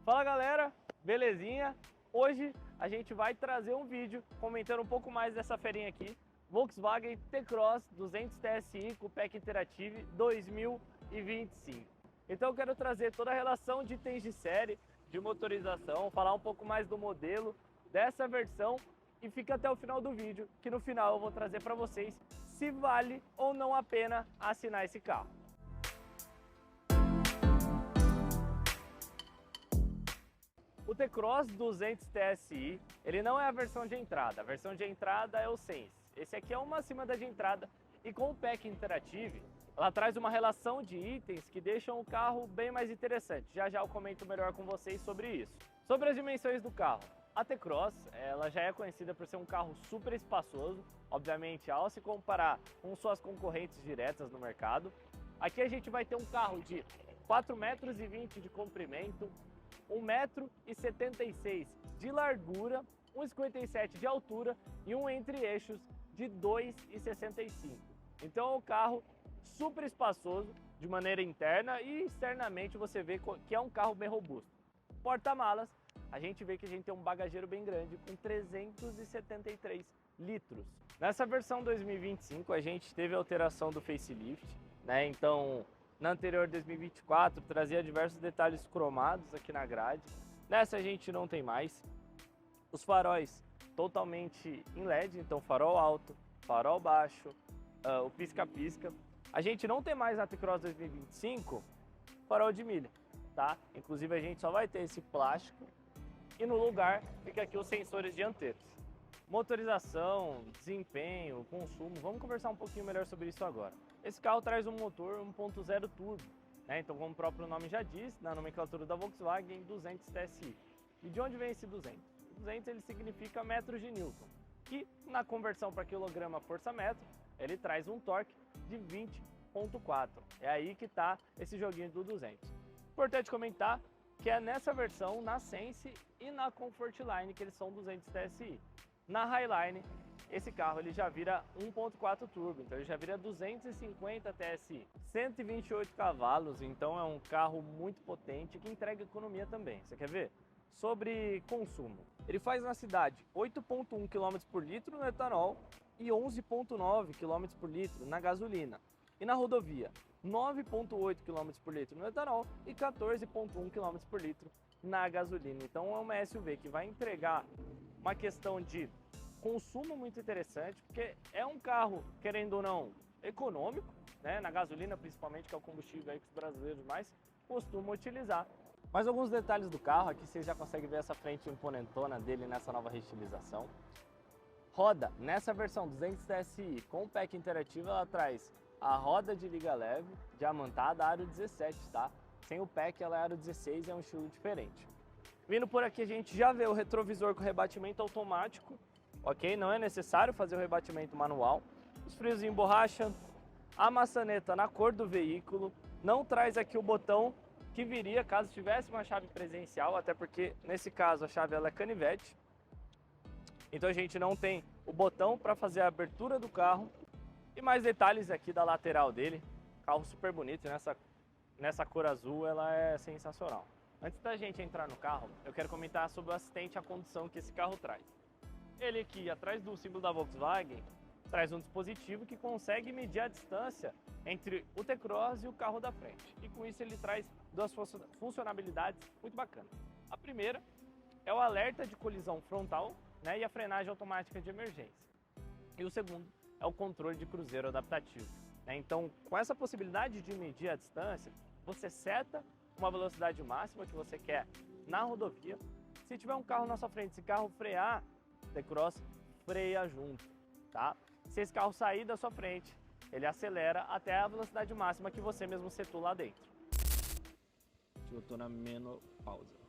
Fala galera, belezinha? Hoje a gente vai trazer um vídeo comentando um pouco mais dessa ferinha aqui, Volkswagen T-Cross 200 TSI com PEC Interactive 2025. Então eu quero trazer toda a relação de itens de série, de motorização, falar um pouco mais do modelo, dessa versão e fica até o final do vídeo, que no final eu vou trazer para vocês se vale ou não a pena assinar esse carro. O T-Cross 200 TSI, ele não é a versão de entrada. A versão de entrada é o Sense. Esse aqui é uma acima da de entrada e com o PEC Interactive, ela traz uma relação de itens que deixam o carro bem mais interessante. Já já eu comento melhor com vocês sobre isso. Sobre as dimensões do carro. A T-Cross, ela já é conhecida por ser um carro super espaçoso, obviamente ao se comparar com suas concorrentes diretas no mercado. Aqui a gente vai ter um carro de 4,20 metros de comprimento, 1,76 m de largura, 1,57 m de altura e um entre-eixos de 2,65 m. Então é um carro super espaçoso de maneira interna e externamente você vê que é um carro bem robusto. Porta-malas, a gente vê que a gente tem um bagageiro bem grande com 373 litros. Nessa versão 2025 a gente teve a alteração do facelift, né? Então na anterior 2024 trazia diversos detalhes cromados aqui na grade. Nessa a gente não tem mais. Os faróis totalmente em LED, então farol alto, farol baixo, o pisca-pisca. A gente não tem mais na T-Cross 2025 farol de milha, tá? Inclusive a gente só vai ter esse plástico e no lugar fica aqui os sensores dianteiros. Motorização, desempenho, consumo, vamos conversar um pouquinho melhor sobre isso agora. Esse carro traz um motor 1.0 turbo, né? Então como o próprio nome já diz, na nomenclatura da Volkswagen 200 TSI. E de onde vem esse 200? O 200 ele significa metros de Newton, que na conversão para quilograma força-metro, ele traz um torque de 20.4. É aí que está esse joguinho do 200. Importante comentar que é nessa versão, na Sense e na Comfortline, que eles são 200 TSI. Na Highline, esse carro ele já vira 1.4 turbo, então ele já vira 250 TSI. 128 cavalos, então é um carro muito potente que entrega economia também. Você quer ver? Sobre consumo. Ele faz na cidade 8.1 km por litro no etanol e 11.9 km por litro na gasolina. E na rodovia, 9.8 km por litro no etanol e 14.1 km por litro na gasolina. Então é uma SUV que vai entregar uma questão de consumo muito interessante, porque é um carro, querendo ou não, econômico, né? Na gasolina principalmente, que é o combustível aí que os brasileiros mais costumam utilizar. Mas alguns detalhes do carro, aqui vocês já conseguem ver essa frente imponentona dele nessa nova reestilização. Roda, nessa versão 200 TSI com o PEC Interativo, ela traz a roda de liga leve, diamantada, aro 17, tá? Sem o PEC ela é aro 16, é um estilo diferente. Vindo por aqui a gente já vê o retrovisor com rebatimento automático, ok? Não é necessário fazer o rebatimento manual. Os frios em borracha, a maçaneta na cor do veículo, não traz aqui o botão que viria caso tivesse uma chave presencial, até porque nesse caso a chave ela é canivete. Então a gente não tem o botão para fazer a abertura do carro. E mais detalhes aqui da lateral dele, carro super bonito, nessa cor azul ela é sensacional. Antes da gente entrar no carro, eu quero comentar sobre o assistente à condução que esse carro traz. Ele aqui, atrás do símbolo da Volkswagen, traz um dispositivo que consegue medir a distância entre o T-Cross e o carro da frente. E com isso ele traz duas funcionalidades muito bacanas. A primeira é o alerta de colisão frontal, né, e a frenagem automática de emergência. E o segundo é o controle de cruzeiro adaptativo. Então, com essa possibilidade de medir a distância, você seta uma velocidade máxima que você quer na rodovia. Se tiver um carro na sua frente, se o carro frear, T-Cross freia junto, tá? Se esse carro sair da sua frente, ele acelera até a velocidade máxima que você mesmo setou lá dentro. Eu tô na menopausa.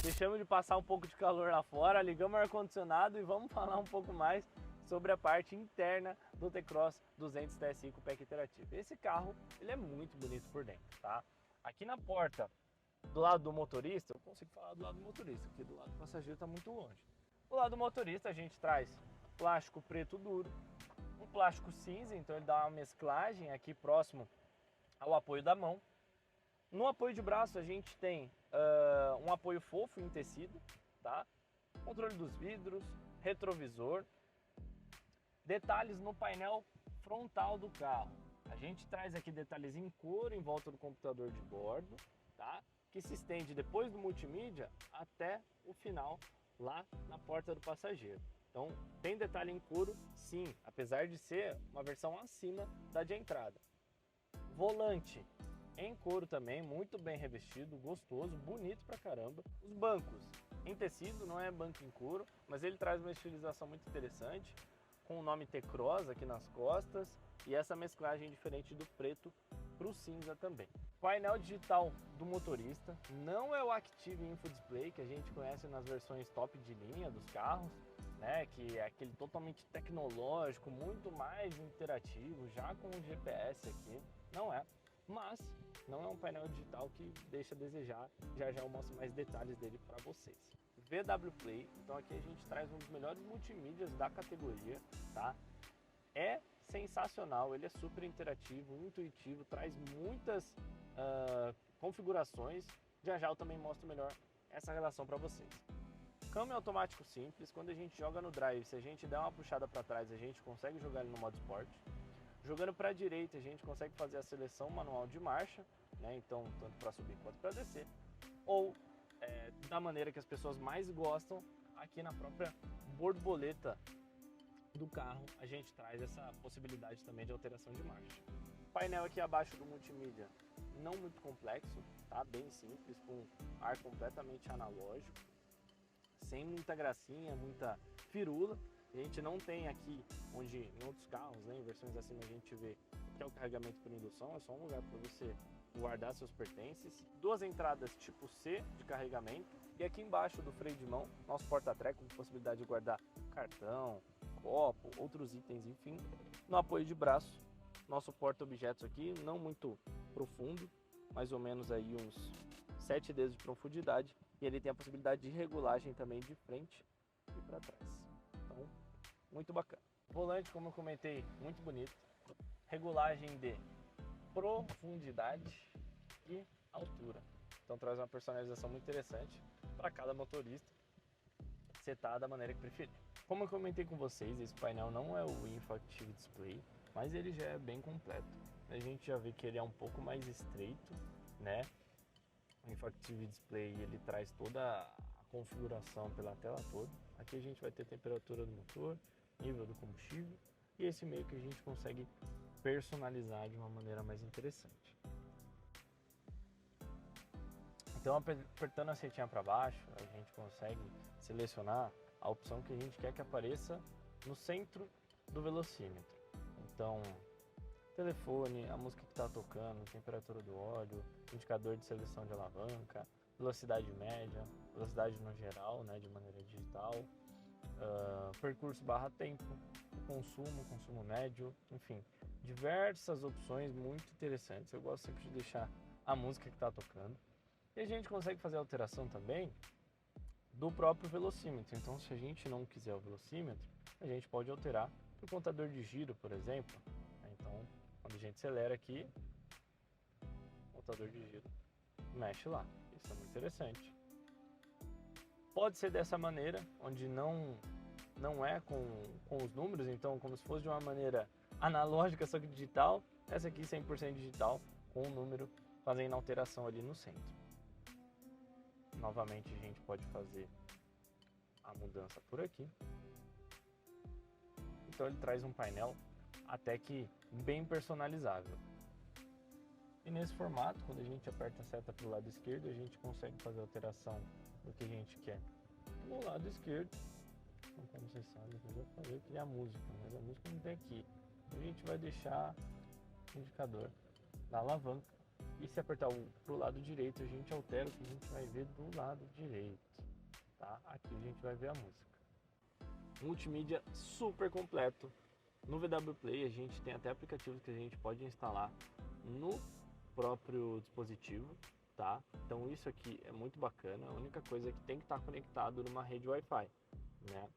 Deixamos de passar um pouco de calor lá fora, ligamos o ar-condicionado e vamos falar um pouco mais sobre a parte interna do T-Cross 200 TSI com PEC Interativo. Esse carro ele é muito bonito por dentro, tá? Aqui na porta, do lado do motorista, eu consigo falar do lado do motorista, porque do lado do passageiro está muito longe. Do lado do motorista a gente traz plástico preto duro, um plástico cinza, então ele dá uma mesclagem aqui próximo ao apoio da mão. No apoio de braço a gente tem um apoio fofo em tecido, tá? Controle dos vidros, retrovisor, detalhes no painel frontal do carro. A gente traz aqui detalhes em couro em volta do computador de bordo, tá? Que se estende depois do multimídia até o final lá na porta do passageiro. Então tem detalhe em couro, sim, apesar de ser uma versão acima da de entrada. Volante em couro também, muito bem revestido, gostoso, bonito pra caramba. Os bancos em tecido, não é banco em couro, mas ele traz uma estilização muito interessante, com o nome T-Cross aqui nas costas e essa mesclagem diferente do preto para o cinza também. Painel digital do motorista, não é o Active Info Display que a gente conhece nas versões top de linha dos carros, né, que é aquele totalmente tecnológico, muito mais interativo, já com o GPS aqui, não é, mas não é um painel digital que deixa a desejar, já eu mostro mais detalhes dele para vocês. VW Play, então aqui a gente traz um dos melhores multimídias da categoria, tá? É sensacional, ele é super interativo, intuitivo, traz muitas configurações. Já eu também mostro melhor essa relação para vocês. Câmbio automático simples, quando a gente joga no drive, se a gente der uma puxada para trás, a gente consegue jogar ele no modo esporte. Jogando para a direita, a gente consegue fazer a seleção manual de marcha, né? Então tanto para subir quanto para descer, ou da maneira que as pessoas mais gostam, aqui na própria borboleta do carro a gente traz essa possibilidade também de alteração de marcha. O painel aqui abaixo do multimídia não muito complexo, tá? Bem simples, com ar completamente analógico, sem muita gracinha, muita firula. A gente não tem aqui, onde em outros carros, né, em versões acima a gente vê que é o carregamento por indução, é só um lugar para você guardar seus pertences. Duas entradas tipo C de carregamento e aqui embaixo do freio de mão, nosso porta-treco com possibilidade de guardar cartão, copo, outros itens, enfim. No apoio de braço, nosso porta-objetos aqui, não muito profundo, mais ou menos aí uns 7 dedos de profundidade, e ele tem a possibilidade de regulagem também de frente e para trás. Então, muito bacana. Volante, como eu comentei, muito bonito. Regulagem de profundidade e altura. Então traz uma personalização muito interessante para cada motorista setar da maneira que preferir. Como eu comentei com vocês, esse painel não é o Info Active Display, mas ele já é bem completo. A gente já vê que ele é um pouco mais estreito, né? O Info Active Display ele traz toda a configuração pela tela toda. Aqui a gente vai ter temperatura do motor, nível do combustível e esse meio que a gente consegue personalizar de uma maneira mais interessante. Então, apertando a setinha para baixo, a gente consegue selecionar a opção que a gente quer que apareça no centro do velocímetro. Então, telefone, a música que está tocando, temperatura do óleo, indicador de seleção de alavanca, velocidade média, velocidade no geral, né, de maneira digital, percurso barra tempo, consumo médio, enfim, diversas opções muito interessantes. Eu gosto sempre de deixar a música que está tocando. E a gente consegue fazer alteração também do próprio velocímetro. Então, se a gente não quiser o velocímetro, a gente pode alterar o contador de giro, por exemplo. Então, quando a gente acelera aqui, o contador de giro mexe lá. Isso é muito interessante. Pode ser dessa maneira, onde não é com os números, então como se fosse de uma maneira analógica, só que digital. Essa aqui 100% digital, com o número fazendo alteração ali no centro. Novamente a gente pode fazer a mudança por aqui. Então ele traz um painel até que bem personalizável. E nesse formato, quando a gente aperta a seta para o lado esquerdo, a gente consegue fazer a alteração do que a gente quer no lado esquerdo. Então, como vocês sabem, eu queria a música, mas a música não tem aqui. A gente vai deixar o indicador da alavanca. E se apertar para o lado direito, a gente altera o que a gente vai ver do lado direito, tá? Aqui a gente vai ver a música. Multimídia super completo. No VW Play a gente tem até aplicativos que a gente pode instalar no próprio dispositivo, tá? Então isso aqui é muito bacana. A única coisa é que tem que estar conectado numa rede Wi-Fi, né?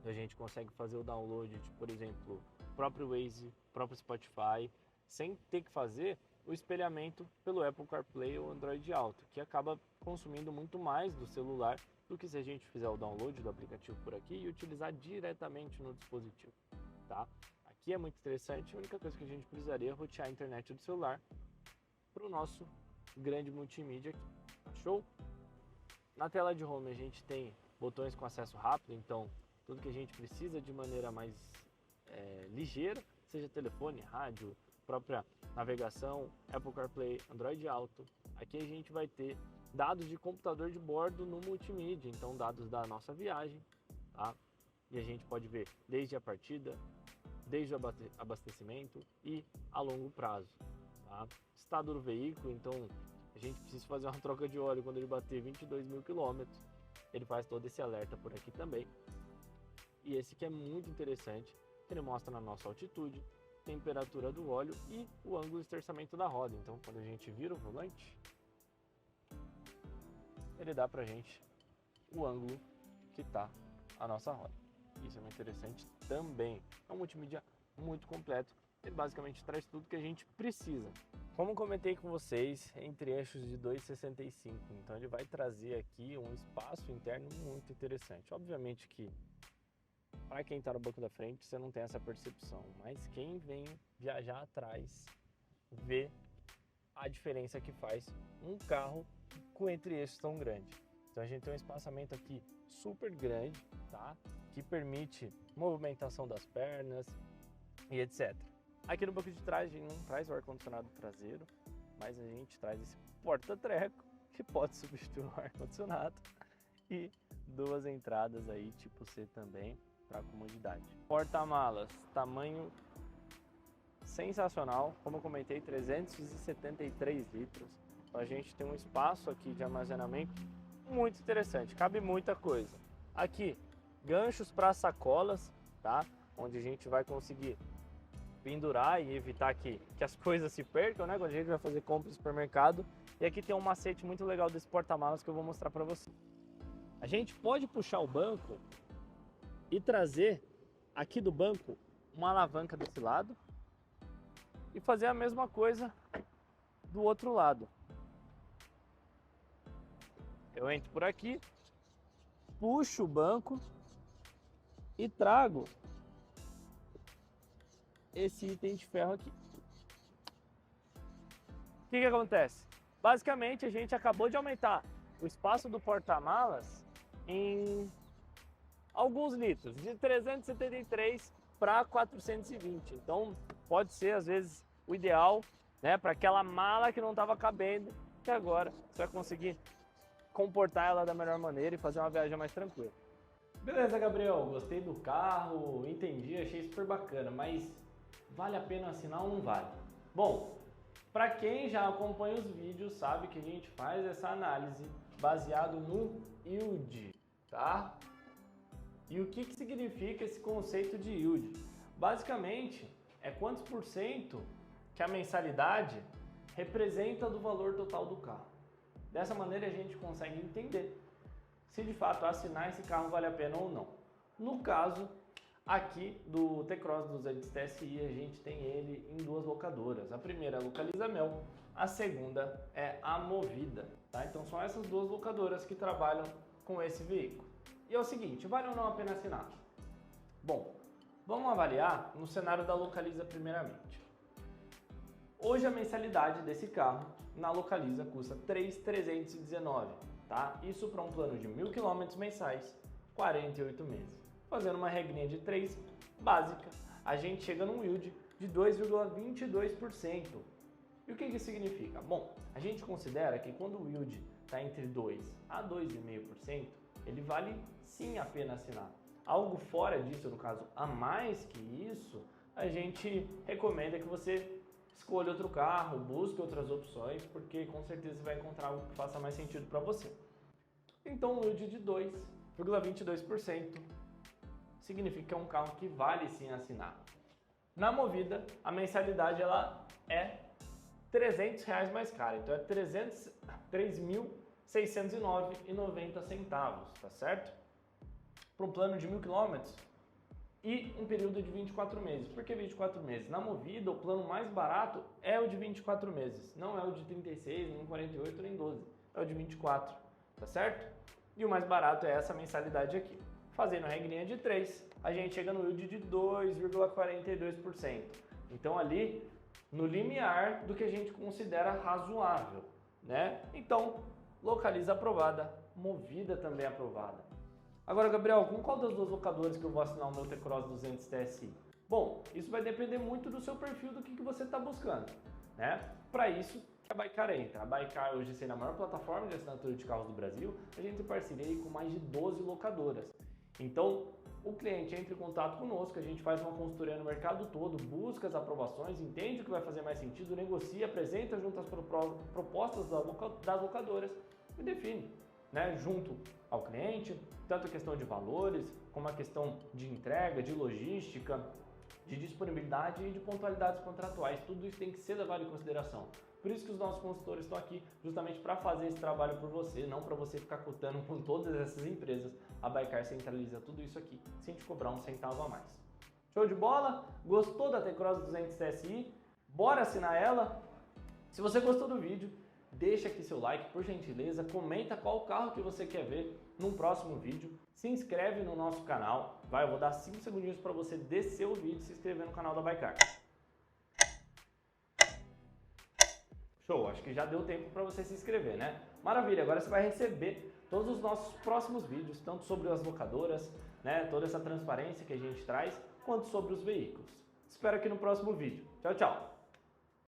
A gente consegue fazer o download de, por exemplo, próprio Waze, próprio Spotify, sem ter que fazer o espelhamento pelo Apple CarPlay ou Android Auto, que acaba consumindo muito mais do celular do que se a gente fizer o download do aplicativo por aqui e utilizar diretamente no dispositivo, tá? Aqui é muito interessante, a única coisa que a gente precisaria é rotear a internet do celular para o nosso grande multimídia aqui, tá show? Na tela de home a gente tem botões com acesso rápido, então tudo que a gente precisa de maneira mais ligeira, seja telefone, rádio, própria navegação, Apple CarPlay, Android Auto. Aqui a gente vai ter dados de computador de bordo no multimídia, então dados da nossa viagem, tá? E a gente pode ver desde a partida, desde o abastecimento e a longo prazo, tá? Estado do veículo, então a gente precisa fazer uma troca de óleo quando ele bater 22 mil quilômetros, ele faz todo esse alerta por aqui também. E esse que é muito interessante, ele mostra na nossa altitude, temperatura do óleo e o ângulo de esterçamento da roda. Então quando a gente vira o volante, ele dá pra gente o ângulo que está a nossa roda. Isso é muito interessante também. É um multimídia muito completo. Ele basicamente traz tudo que a gente precisa. Como comentei com vocês, entre eixos de 2,65. Então ele vai trazer aqui um espaço interno muito interessante. Obviamente que para quem está no banco da frente você não tem essa percepção, mas quem vem viajar atrás vê a diferença que faz um carro com entre eixos tão grande. Então a gente tem um espaçamento aqui super grande, tá? Que permite movimentação das pernas e etc. Aqui no banco de trás a gente não traz o ar-condicionado traseiro, mas a gente traz esse porta-treco que pode substituir o ar-condicionado e duas entradas aí tipo C também para comodidade. Porta-malas, tamanho sensacional, como eu comentei, 373 litros. Então a gente tem um espaço aqui de armazenamento muito interessante, cabe muita coisa. Aqui, ganchos para sacolas, tá? Onde a gente vai conseguir pendurar e evitar que as coisas se percam, né? Quando a gente vai fazer compra no supermercado. E aqui tem um macete muito legal desse porta-malas que eu vou mostrar para você. A gente pode puxar o banco e trazer aqui do banco uma alavanca desse lado e fazer a mesma coisa do outro lado. Eu entro por aqui, puxo o banco e trago esse item de ferro aqui. O que acontece? Basicamente a gente acabou de aumentar o espaço do porta-malas em alguns litros, de 373 para 420. Então pode ser às vezes o ideal, né, para aquela mala que não estava cabendo, que agora você vai conseguir comportar ela da melhor maneira e fazer uma viagem mais tranquila. Beleza, Gabriel, gostei do carro, entendi, achei super bacana, mas vale a pena assinar ou não vale? Bom, para quem já acompanha os vídeos sabe que a gente faz essa análise baseado no yield, tá? E o que significa esse conceito de yield? Basicamente, é quantos por cento que a mensalidade representa do valor total do carro. Dessa maneira a gente consegue entender se de fato assinar esse carro vale a pena ou não. No caso aqui do T-Cross 200 TSI, a gente tem ele em duas locadoras. A primeira é a Localiza Mel, a segunda é a Movida, tá? Então são essas duas locadoras que trabalham com esse veículo. E é o seguinte, vale ou não a pena assinar? Bom, vamos avaliar no cenário da Localiza primeiramente. Hoje a mensalidade desse carro na Localiza custa R$ 3.319, tá? Isso para um plano de 1.000 km mensais, 48 meses. Fazendo uma regrinha de 3 básica, a gente chega num yield de 2,22%. E o que isso significa? Bom, a gente considera que quando o yield está entre 2 a 2,5%, ele vale sim a pena assinar. Algo fora disso, no caso, a mais que isso, a gente recomenda que você escolha outro carro, busque outras opções, porque com certeza você vai encontrar algo que faça mais sentido para você. Então, um yield de 2,22% significa que é um carro que vale sim assinar. Na Movida, a mensalidade ela é R$300 mais cara, então é R$ 3.609,90, tá certo? Para um plano de 1.000 km, e um período de 24 meses. Por que 24 meses? Na Movida, o plano mais barato é o de 24 meses, não é o de 36, nem 48, nem 12, é o de 24, tá certo? E o mais barato é essa mensalidade aqui. Fazendo a regrinha de 3, a gente chega no yield de 2,42%. Então ali, no limiar do que a gente considera razoável, né? Então, Localiza aprovada, Movida também aprovada. Agora, Gabriel, com qual das duas locadoras que eu vou assinar o meu T-Cross 200 TSI? Bom, isso vai depender muito do seu perfil, do que você está buscando, né? Para isso, a Baikar entra. A Baikar hoje sendo a maior plataforma de assinatura de carros do Brasil, a gente tem parceria com mais de 12 locadoras. Então, o cliente entra em contato conosco, a gente faz uma consultoria no mercado todo, busca as aprovações, entende o que vai fazer mais sentido, negocia, apresenta junto as propostas das locadoras e define, né, junto ao cliente, tanto a questão de valores, como a questão de entrega, de logística, de disponibilidade e de pontualidades contratuais. Tudo isso tem que ser levado em consideração. Por isso que os nossos consultores estão aqui justamente para fazer esse trabalho por você, não para você ficar cotando com todas essas empresas. A Baikar centraliza tudo isso aqui, sem te cobrar um centavo a mais. Show de bola? Gostou da T-Cross 200 TSI? Bora assinar ela? Se você gostou do vídeo, deixa aqui seu like, por gentileza, comenta qual carro que você quer ver num próximo vídeo, se inscreve no nosso canal, eu vou dar 5 segundinhos para você descer o vídeo e se inscrever no canal da Baikar. Show, acho que já deu tempo para você se inscrever, né? Maravilha, agora você vai receber todos os nossos próximos vídeos, tanto sobre as locadoras, né, toda essa transparência que a gente traz, quanto sobre os veículos. Espero aqui no próximo vídeo. Tchau, tchau!